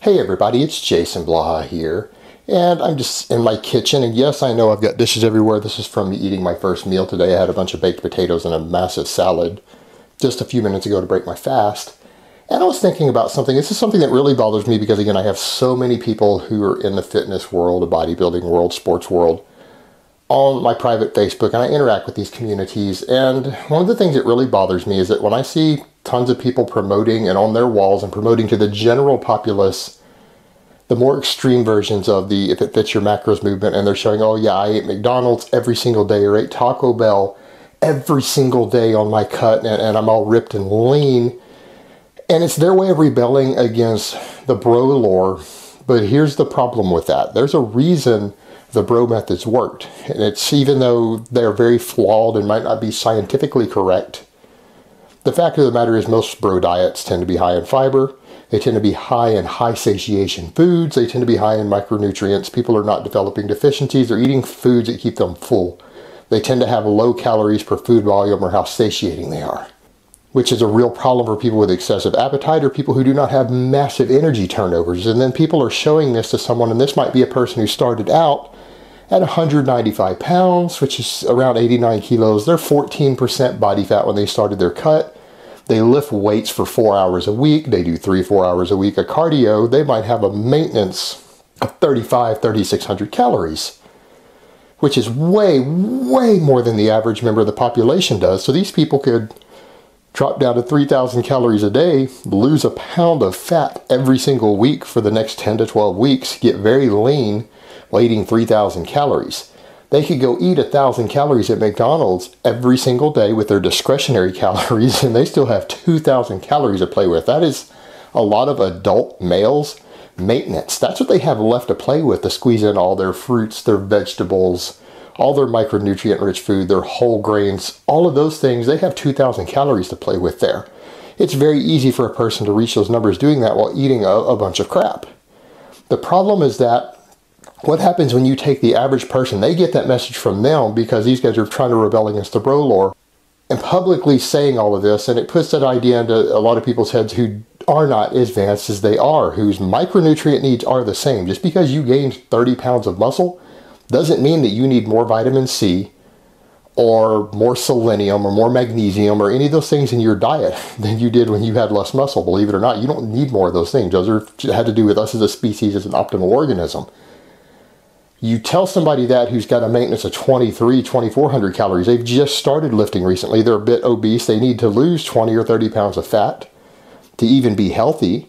Hey everybody, it's Jason Blaha here, and I'm just in my kitchen, and yes, I know I've got dishes everywhere. This is from me eating my first meal today. I had a bunch of baked potatoes and a massive salad just a few minutes ago to break my fast. And I was thinking about something. This is something that really bothers me because, again, I have so many people who are in the fitness world, the bodybuilding world, sports world, on my private Facebook, and I interact with these communities. And one of the things that really bothers me is that when I see tons of people promoting and on their walls and promoting to the general populace the more extreme versions of the if it fits your macros movement, and they're showing, oh yeah, I ate McDonald's every single day or ate Taco Bell every single day on my cut, and I'm all ripped and lean. And it's their way of rebelling against the bro lore. But here's the problem with that. There's a reason the bro methods worked. And it's, even though they're very flawed and might not be scientifically correct, the fact of the matter is most bro diets tend to be high in fiber. They tend to be high in high satiation foods. They tend to be high in micronutrients. People are not developing deficiencies. They're eating foods that keep them full. They tend to have low calories per food volume, or how satiating they are, which is a real problem for people with excessive appetite or people who do not have massive energy turnovers. And then people are showing this to someone, and this might be a person who started out at 195 pounds, which is around 89 kilos. They're 14% body fat when they started their cut. They lift weights for 4 hours a week. They do 3-4 hours a week of cardio. They might have a maintenance of 3,600 calories, which is way, way more than the average member of the population does. So these people could drop down to 3,000 calories a day, lose a pound of fat every single week for the next 10 to 12 weeks, get very lean while eating 3,000 calories. They could go eat 1,000 calories at McDonald's every single day with their discretionary calories, and they still have 2,000 calories to play with. That is a lot of adult males' maintenance. That's what they have left to play with, to squeeze in all their fruits, their vegetables, all their micronutrient-rich food, their whole grains, all of those things. They have 2,000 calories to play with there. It's very easy for a person to reach those numbers doing that while eating a bunch of crap. The problem is that what happens when you take the average person, they get that message from them because these guys are trying to rebel against the bro lore and publicly saying all of this, and it puts that idea into a lot of people's heads who are not as advanced as they are, whose micronutrient needs are the same. Just because you gained 30 pounds of muscle doesn't mean that you need more vitamin C or more selenium or more magnesium or any of those things in your diet than you did when you had less muscle. Believe it or not, you don't need more of those things. Those had to do with us as a species, as an optimal organism. You tell somebody that who's got a maintenance of 2,400 calories, they've just started lifting recently, they're a bit obese, they need to lose 20 or 30 pounds of fat to even be healthy,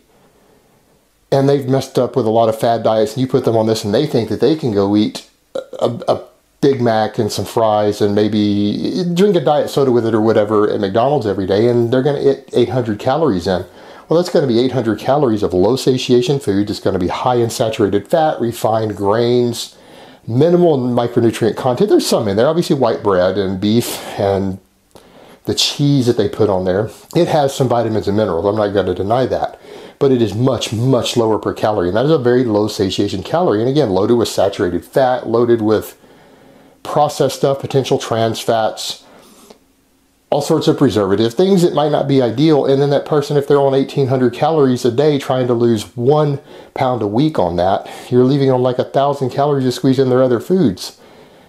and they've messed up with a lot of fad diets, and you put them on this and they think that they can go eat a Big Mac and some fries and maybe drink a diet soda with it or whatever at McDonald's every day, and they're going to eat 800 calories in. Well, that's going to be 800 calories of low satiation foods. It's going to be high in saturated fat, refined grains, minimal micronutrient content. There's some in there, obviously white bread and beef and the cheese that they put on there. It has some vitamins and minerals. I'm not going to deny that. But it is much, much lower per calorie. And that is a very low satiation calorie. And again, loaded with saturated fat, loaded with processed stuff, potential trans fats, all sorts of preservative things that might not be ideal. And then that person, if they're on 1,800 calories a day trying to lose 1 pound a week on that, you're leaving on like 1,000 calories to squeeze in their other foods.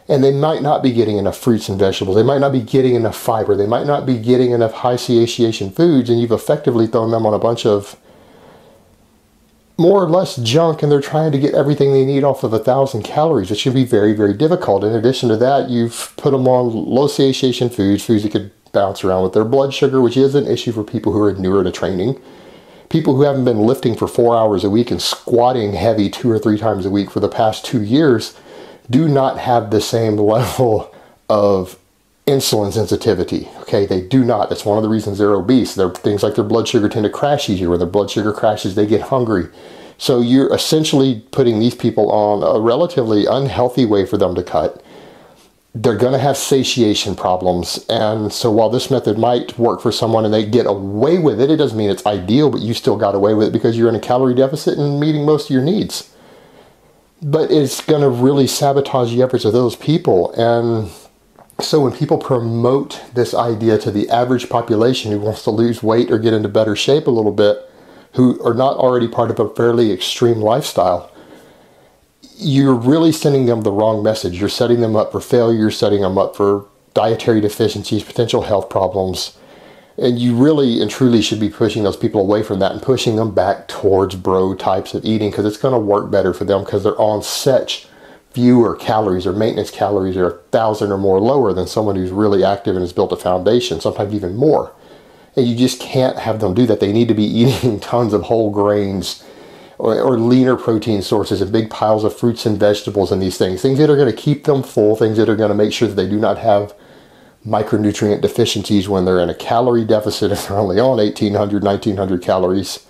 And they might not be getting enough fruits and vegetables. They might not be getting enough fiber. They might not be getting enough high satiation foods, and you've effectively thrown them on a bunch of more or less junk, and they're trying to get everything they need off of 1,000 calories, which can be very, very difficult. In addition to that, you've put them on low satiation foods that could bounce around with their blood sugar, which is an issue for people who are newer to training. People who haven't been lifting for 4 hours a week and squatting heavy 2 or 3 times a week for the past 2 years do not have the same level of insulin sensitivity. Okay, they do not. That's one of the reasons they're obese. Things like their blood sugar tend to crash easier. When their blood sugar crashes, they get hungry. So you're essentially putting these people on a relatively unhealthy way for them to cut. They're going to have satiation problems. And so while this method might work for someone and they get away with it, it doesn't mean it's ideal, but you still got away with it because you're in a calorie deficit and meeting most of your needs. But it's going to really sabotage the efforts of those people. And so when people promote this idea to the average population who wants to lose weight or get into better shape a little bit, who are not already part of a fairly extreme lifestyle, you're really sending them the wrong message. You're setting them up for failure. You're setting them up for dietary deficiencies, potential health problems. And you really and truly should be pushing those people away from that and pushing them back towards bro types of eating, because it's going to work better for them, because they're on such fewer calories, or maintenance calories are 1,000 or more lower than someone who's really active and has built a foundation, sometimes even more. And you just can't have them do that. They need to be eating tons of whole grains or leaner protein sources and big piles of fruits and vegetables and these things that are going to keep them full, things that are going to make sure that they do not have micronutrient deficiencies when they're in a calorie deficit, if they're only on 1,800, 1,900 calories.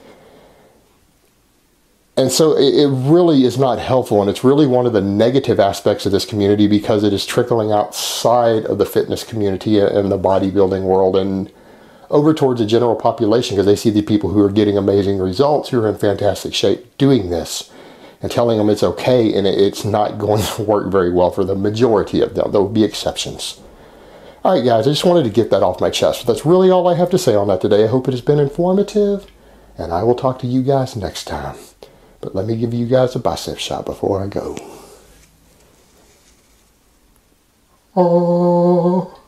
And so it really is not helpful, and it's really one of the negative aspects of this community, because it is trickling outside of the fitness community and the bodybuilding world and over towards the general population, because they see the people who are getting amazing results, who are in fantastic shape, doing this and telling them it's okay, and it's not going to work very well for the majority of them. There will be exceptions. All right, guys, I just wanted to get that off my chest. That's really all I have to say on that today. I hope it has been informative, and I will talk to you guys next time. But let me give you guys a bicep shot before I go. Oh.